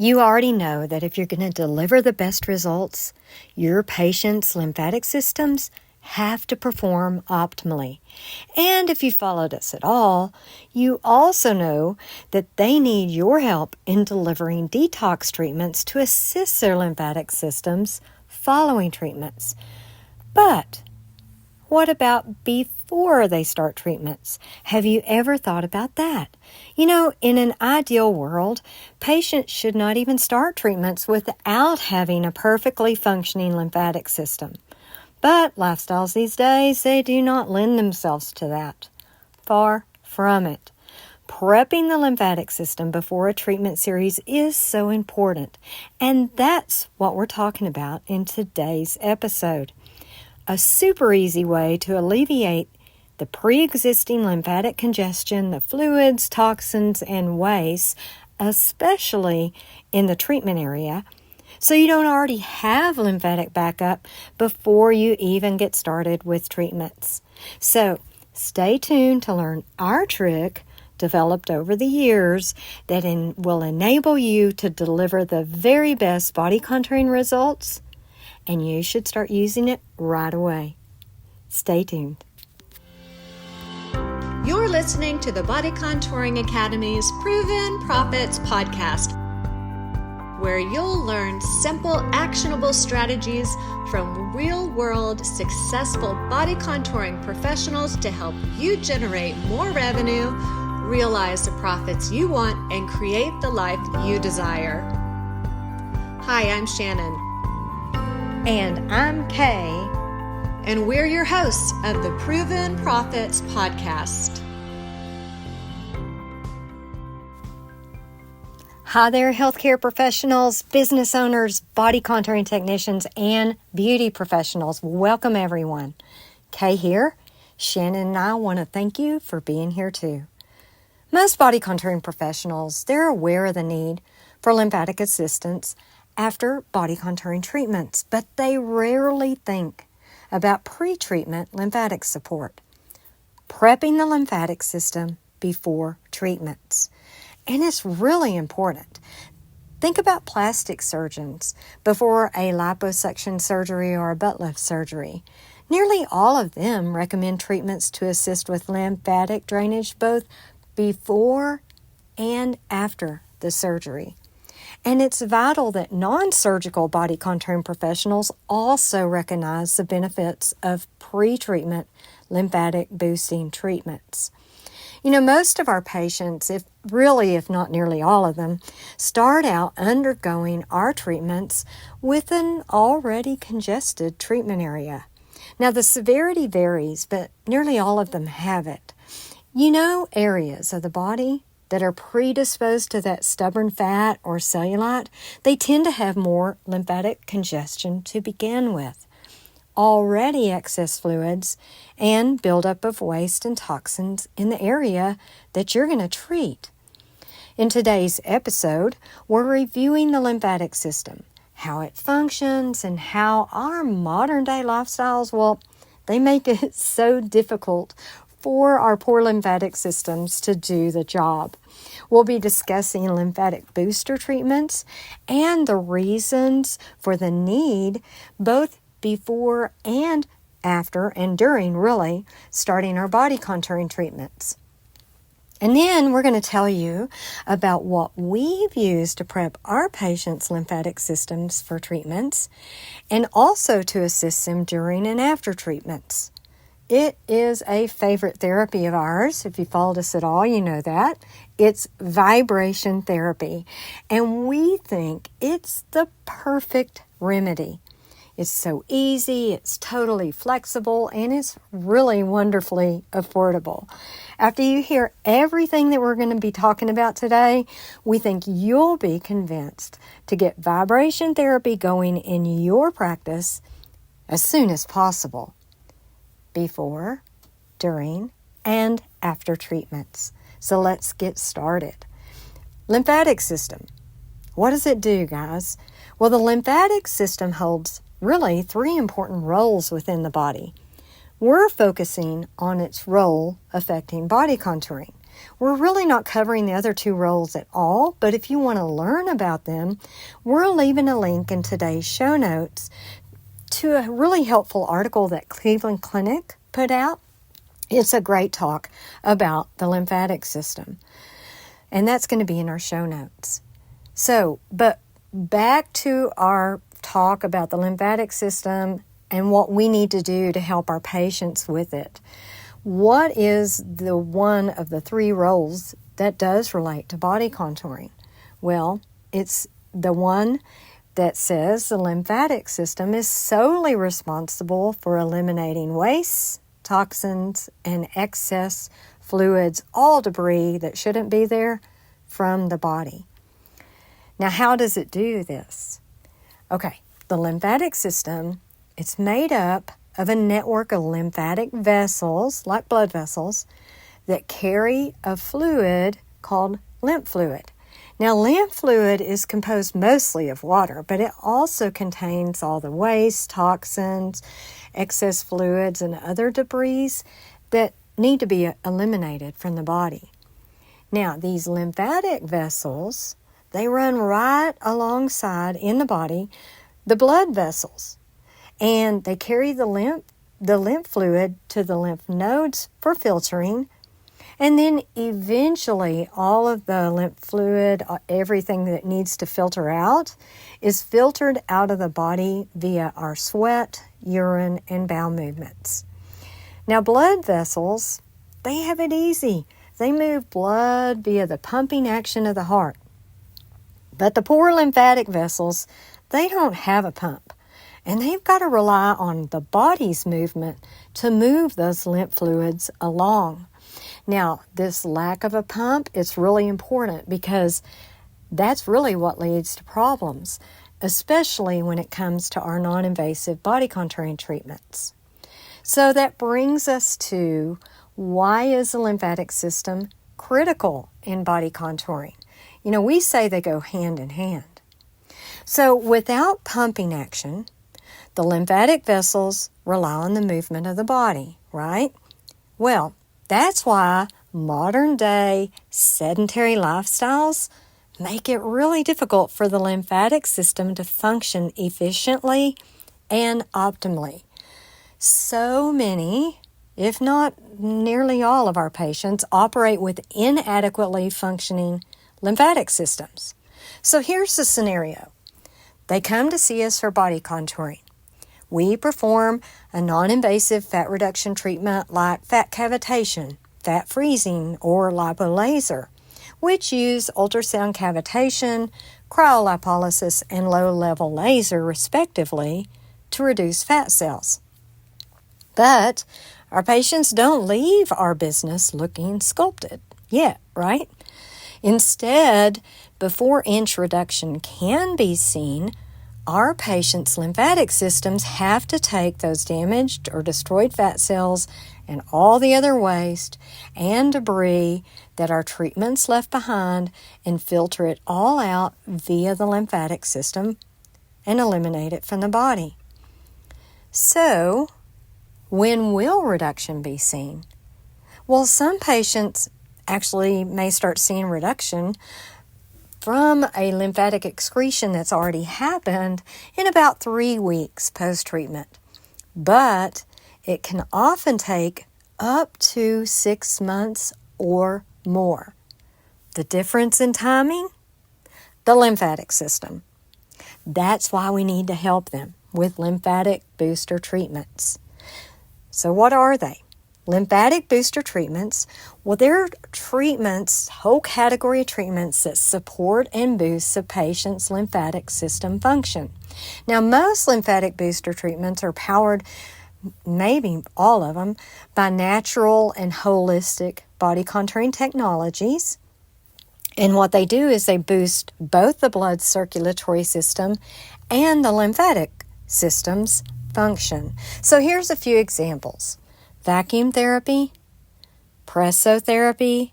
You already know that if you're going to deliver the best results, your patient's lymphatic systems have to perform optimally. And if you followed us at all, you also know that they need your help in delivering detox treatments to assist their lymphatic systems following treatments. But what about before they start treatments? Have you ever thought about that? In an ideal world, patients should not even start treatments without having a perfectly functioning lymphatic system. But lifestyles these days, they do not lend themselves to that. Far from it. Prepping the lymphatic system before a treatment series is so important. And that's what we're talking about in today's episode. A super easy way to alleviate the pre-existing lymphatic congestion, the fluids, toxins, and waste, especially in the treatment area, so you don't already have lymphatic backup before you even get started with treatments. So stay tuned to learn our trick developed over the years that will enable you to deliver the very best body contouring results, and you should start using it right away. Stay tuned. You're listening to the Body Contouring Academy's Proven Profits podcast, where you'll learn simple, actionable strategies from real-world, successful body contouring professionals to help you generate more revenue, realize the profits you want, and create the life you desire. Hi, I'm Shannon. And I'm Kay. And we're your hosts of the Proven Profits podcast. Hi there, healthcare professionals, business owners, body contouring technicians, and beauty professionals. Welcome, everyone. Kay here. Shannon and I want to thank you for being here, too. Most body contouring professionals, they're aware of the need for lymphatic assistance after body contouring treatments, but they rarely think about pre-treatment lymphatic support, prepping the lymphatic system before treatments. And it's really important. Think about plastic surgeons before a liposuction surgery or a butt lift surgery. Nearly all of them recommend treatments to assist with lymphatic drainage both before and after the surgery. And it's vital that non-surgical body contouring professionals also recognize the benefits of pre-treatment lymphatic boosting treatments. Most of our patients, if not nearly all of them, start out undergoing our treatments with an already congested treatment area. Now, the severity varies, but nearly all of them have it. Areas of the body that are predisposed to that stubborn fat or cellulite, they tend to have more lymphatic congestion to begin with. Already excess fluids and buildup of waste and toxins in the area that you're going to treat. In today's episode, we're reviewing the lymphatic system, how it functions, and how our modern day lifestyles, they make it so difficult for our poor lymphatic systems to do the job. We'll be discussing lymphatic booster treatments and the reasons for the need, both before and after and during, really, starting our body contouring treatments. And then we're going to tell you about what we've used to prep our patients' lymphatic systems for treatments and also to assist them during and after treatments. It is a favorite therapy of ours. If you followed us at all, you know that. It's vibration therapy. And we think it's the perfect remedy. It's so easy, it's totally flexible, and it's really wonderfully affordable. After you hear everything that we're going to be talking about today, we think you'll be convinced to get vibration therapy going in your practice as soon as possible, before, during, and after treatments. So let's get started. Lymphatic system. What does it do, guys? Well, the lymphatic system holds really 3 important roles within the body. We're focusing on its role affecting body contouring. We're really not covering the other two roles at all, but if you want to learn about them, we're leaving a link in today's show notes to a really helpful article that Cleveland Clinic put out. It's a great talk about the lymphatic system, and that's going to be in our show notes. So, but back to our talk about the lymphatic system and what we need to do to help our patients with it. What is the one of the three roles that does relate to body contouring? Well, it's the one that says the lymphatic system is solely responsible for eliminating waste, toxins, and excess fluids, all debris that shouldn't be there, from the body. Now, how does it do this? Okay, the lymphatic system, it's made up of a network of lymphatic vessels, like blood vessels, that carry a fluid called lymph fluid. Now, lymph fluid is composed mostly of water, but it also contains all the waste, toxins, excess fluids, and other debris that need to be eliminated from the body. Now, these lymphatic vessels, they run right alongside in the body the blood vessels, and they carry the lymph fluid to the lymph nodes for filtering. And then eventually all of the lymph fluid, everything that needs to filter out, is filtered out of the body via our sweat, urine, and bowel movements. Now, blood vessels, they have it easy. They move blood via the pumping action of the heart. But the poor lymphatic vessels, they don't have a pump. And they've got to rely on the body's movement to move those lymph fluids along. Now, this lack of a pump is really important because that's really what leads to problems, especially when it comes to our non-invasive body contouring treatments. So that brings us to, why is the lymphatic system critical in body contouring? You know, we say they go hand in hand. So without pumping action, the lymphatic vessels rely on the movement of the body, right? Well, that's why modern day sedentary lifestyles make it really difficult for the lymphatic system to function efficiently and optimally. So many, if not nearly all of our patients, operate with inadequately functioning lymphatic systems. So here's the scenario. They come to see us for body contouring. We perform a non-invasive fat reduction treatment like fat cavitation, fat freezing, or lipolaser, which use ultrasound cavitation, cryolipolysis, and low-level laser, respectively, to reduce fat cells. But our patients don't leave our business looking sculpted yet, right? Instead, before inch reduction can be seen, our patients' lymphatic systems have to take those damaged or destroyed fat cells and all the other waste and debris that our treatments left behind and filter it all out via the lymphatic system and eliminate it from the body. So, when will reduction be seen? Well, some patients actually may start seeing reduction from a lymphatic excretion that's already happened in about 3 weeks post-treatment. But it can often take up to 6 months or more. The difference in timing? The lymphatic system. That's why we need to help them with lymphatic booster treatments. So what are they? Lymphatic booster treatments, well, they're treatments, whole category of treatments that support and boost the patient's lymphatic system function. Now, most lymphatic booster treatments are powered, maybe all of them, by natural and holistic body contouring technologies. And what they do is they boost both the blood circulatory system and the lymphatic system's function. So here's a few examples. Vacuum therapy, pressotherapy,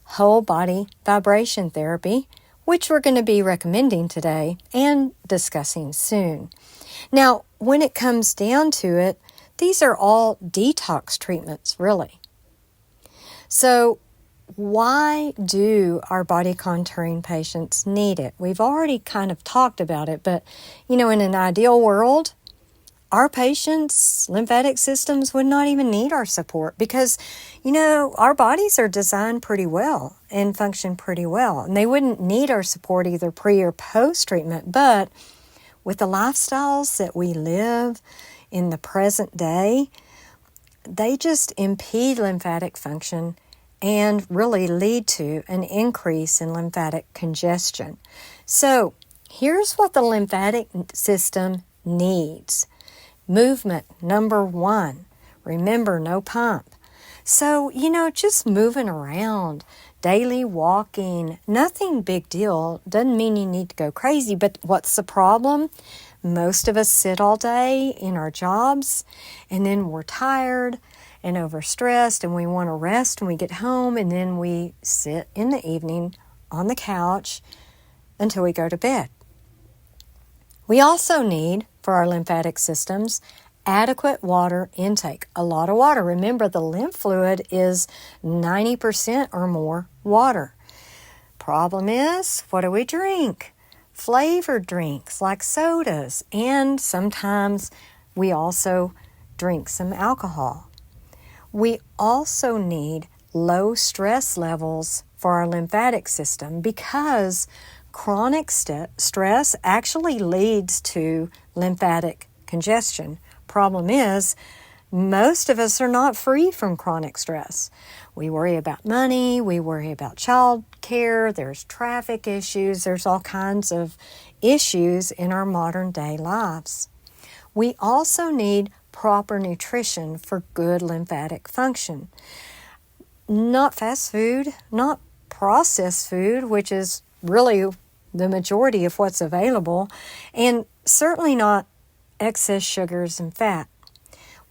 whole body vibration therapy, which we're going to be recommending today and discussing soon. Now, when it comes down to it, these are all detox treatments, really. So why do our body contouring patients need it? We've already kind of talked about it, but in an ideal world, our patients' lymphatic systems would not even need our support because, our bodies are designed pretty well and function pretty well. And they wouldn't need our support either pre or post treatment. But with the lifestyles that we live in the present day, they just impede lymphatic function and really lead to an increase in lymphatic congestion. So here's what the lymphatic system needs. Movement, number one. Remember, no pump. So, just moving around, daily walking, nothing big deal. Doesn't mean you need to go crazy, but what's the problem? Most of us sit all day in our jobs, and then we're tired and overstressed, and we want to rest when we get home, and then we sit in the evening on the couch until we go to bed. We also need, for our lymphatic systems, adequate water intake. A lot of water. Remember, the lymph fluid is 90% or more water. Problem is, what do we drink? Flavored drinks like sodas, and sometimes we also drink some alcohol. We also need low stress levels for our lymphatic system because chronic stress actually leads to lymphatic congestion. Problem is, most of us are not free from chronic stress. We worry about money, we worry about child care, there's traffic issues, there's all kinds of issues in our modern day lives. We also need proper nutrition for good lymphatic function. Not fast food, not processed food, which is really the majority of what's available, and certainly not excess sugars and fat.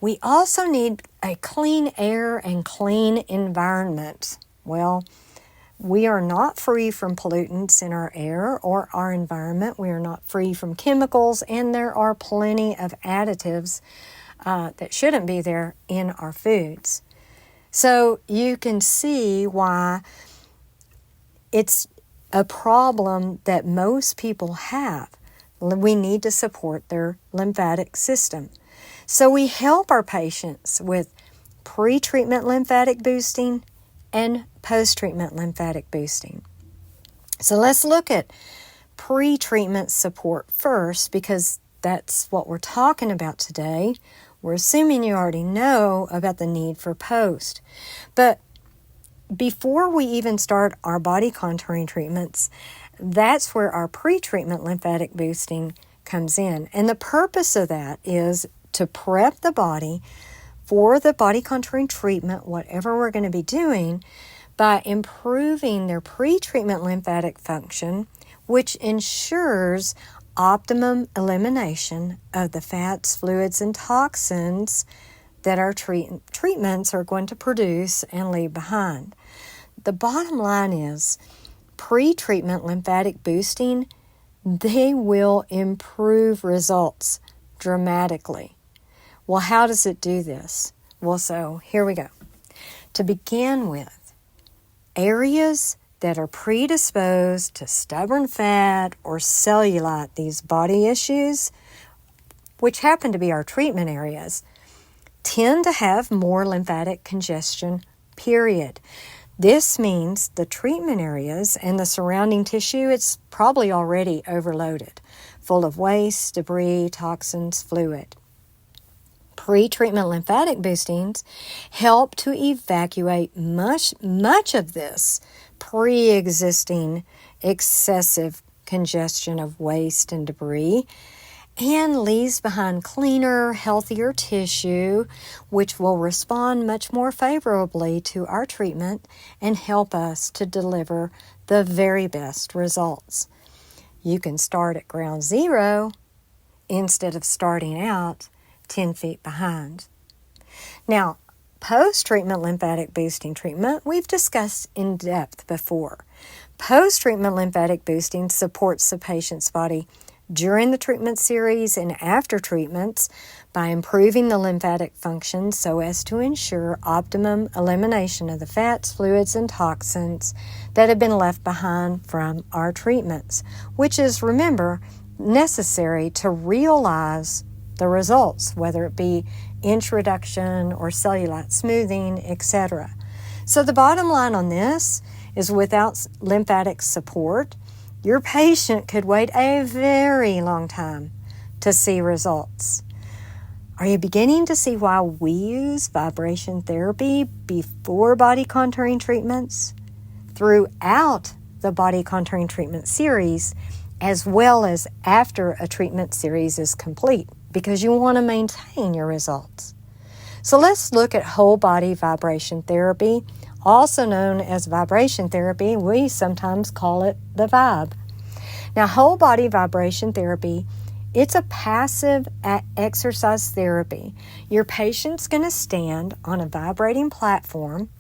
We also need a clean air and clean environment. Well, we are not free from pollutants in our air or our environment. We are not free from chemicals, and there are plenty of additives that shouldn't be there in our foods. So you can see why it's a problem that most people have. We need to support their lymphatic system. So we help our patients with pre-treatment lymphatic boosting and post-treatment lymphatic boosting. So let's look at pre-treatment support first because that's what we're talking about today. We're assuming you already know about the need for post. But before we even start our body contouring treatments, that's where our pre-treatment lymphatic boosting comes in. And the purpose of that is to prep the body for the body contouring treatment, whatever we're going to be doing, by improving their pre-treatment lymphatic function, which ensures optimum elimination of the fats, fluids, and toxins that our treatments are going to produce and leave behind. The bottom line is, pre-treatment lymphatic boosting, they will improve results dramatically. Well, how does it do this? Well, so here we go. To begin with, areas that are predisposed to stubborn fat or cellulite, these body issues, which happen to be our treatment areas, tend to have more lymphatic congestion, period. This means the treatment areas and the surrounding tissue, it's probably already overloaded, full of waste, debris, toxins, fluid. Pre-treatment lymphatic boostings help to evacuate much of this pre-existing excessive congestion of waste and debris and leaves behind cleaner, healthier tissue, which will respond much more favorably to our treatment and help us to deliver the very best results. You can start at ground zero instead of starting out 10 feet behind. Now, post-treatment lymphatic boosting treatment, we've discussed in depth before. Post-treatment lymphatic boosting supports the patient's body during the treatment series and after treatments by improving the lymphatic function so as to ensure optimum elimination of the fats, fluids, and toxins that have been left behind from our treatments, which is, remember, necessary to realize the results, whether it be inch reduction or cellulite smoothing, etc. So the bottom line on this is without lymphatic support, your patient could wait a very long time to see results. Are you beginning to see why we use vibration therapy before body contouring treatments, throughout the body contouring treatment series, as well as after a treatment series is complete? Because you want to maintain your results. So let's look at whole body vibration therapy, also known as vibration therapy. We sometimes call it the vibe. Now, whole body vibration therapy, it's a passive exercise therapy. Your patient's going to stand on a vibrating platform.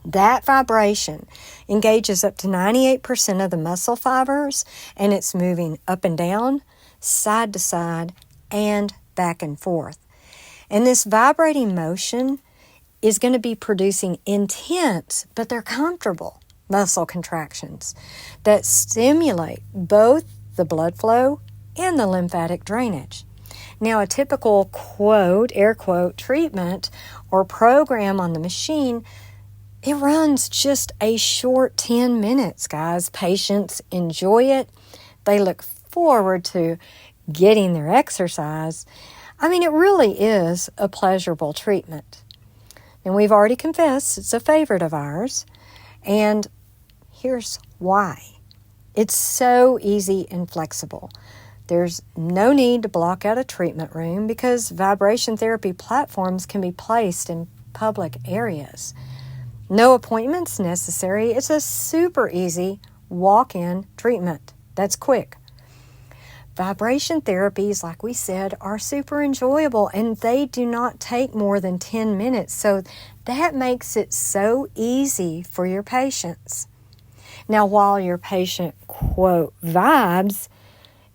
That vibration engages up to 98% of the muscle fibers, and it's moving up and down, side to side, and back and forth. And this vibrating motion is going to be producing intense, but they're comfortable muscle contractions that stimulate both the blood flow and the lymphatic drainage. Now, a typical quote, air quote, treatment or program on the machine, it runs just a short 10 minutes, guys. Patients enjoy it. They look forward to getting their exercise. I mean, it really is a pleasurable treatment. And we've already confessed it's a favorite of ours. And here's why. It's so easy and flexible. There's no need to block out a treatment room because vibration therapy platforms can be placed in public areas. No appointments necessary. It's a super easy walk-in treatment that's quick. Vibration therapies, like we said, are super enjoyable and they do not take more than 10 minutes. So that makes it so easy for your patients. Now, while your patient, quote, vibes,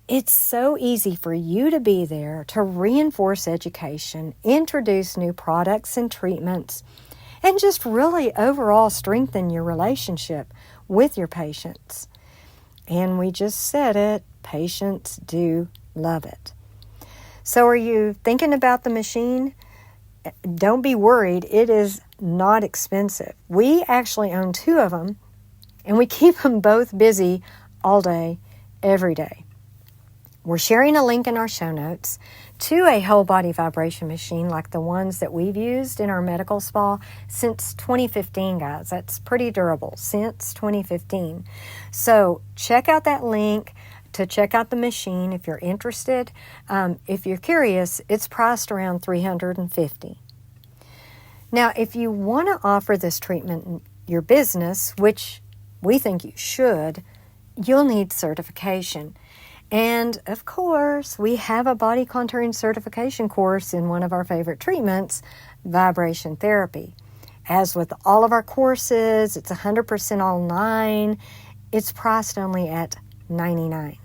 it's so easy for you to be there to reinforce education, introduce new products and treatments, and just really overall strengthen your relationship with your patients. And we just said it, patients do love it. So are you thinking about the machine? Don't be worried, it is not expensive. We actually own 2 of them, and we keep them both busy all day, every day. We're sharing a link in our show notes to a whole body vibration machine like the ones that we've used in our medical spa since 2015, guys. That's pretty durable, since 2015. So check out that link to check out the machine if you're interested. If you're curious, it's priced around $350. Now, if you want to offer this treatment in your business, which we think you should, you'll need certification. And of course, we have a body contouring certification course in one of our favorite treatments, vibration therapy. As with all of our courses, it's 100% online. It's priced only at $99.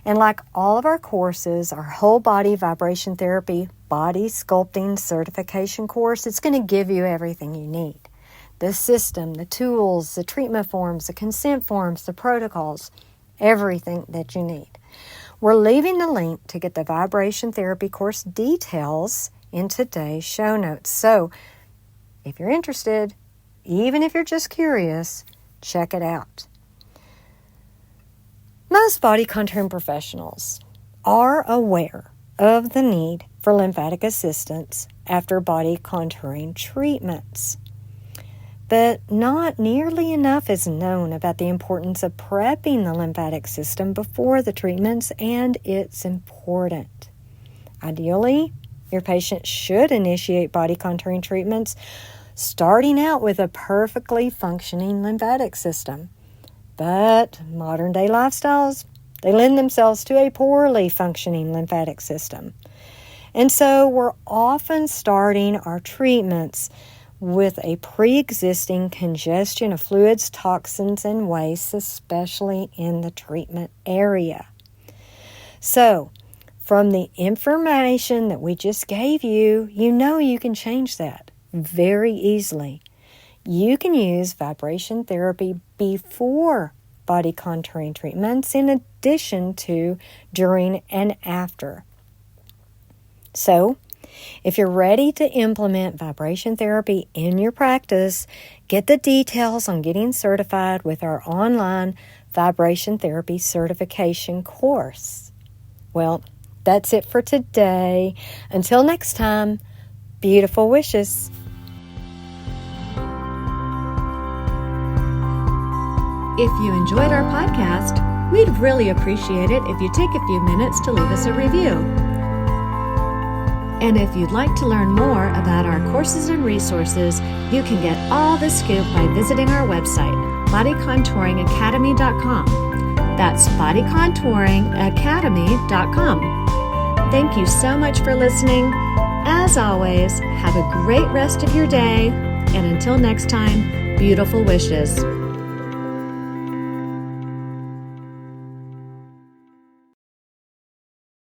And like all of our courses, our whole body vibration therapy body sculpting certification course, it's going to give you everything you need. The system, the tools, the treatment forms, the consent forms, the protocols, everything that you need. We're leaving the link to get the vibration therapy course details in today's show notes. So if you're interested, even if you're just curious, check it out. Most body contouring professionals are aware of the need for lymphatic assistance after body contouring treatments. But not nearly enough is known about the importance of prepping the lymphatic system before the treatments, and it's important. Ideally, your patient should initiate body contouring treatments starting out with a perfectly functioning lymphatic system. But modern day lifestyles, they lend themselves to a poorly functioning lymphatic system. And so we're often starting our treatments with a pre-existing congestion of fluids, toxins, and wastes, especially in the treatment area. So, from the information that we just gave you, you know you can change that very easily. You can use vibration therapy before body contouring treatments in addition to during and after. So, if you're ready to implement vibration therapy in your practice, get the details on getting certified with our online vibration therapy certification course. Well, that's it for today. Until next time, beautiful wishes. If you enjoyed our podcast, we'd really appreciate it if you take a few minutes to leave us a review. And if you'd like to learn more about our courses and resources, you can get all the scoop by visiting our website, bodycontouringacademy.com. That's bodycontouringacademy.com. Thank you so much for listening. As always, have a great rest of your day. And until next time, beautiful wishes.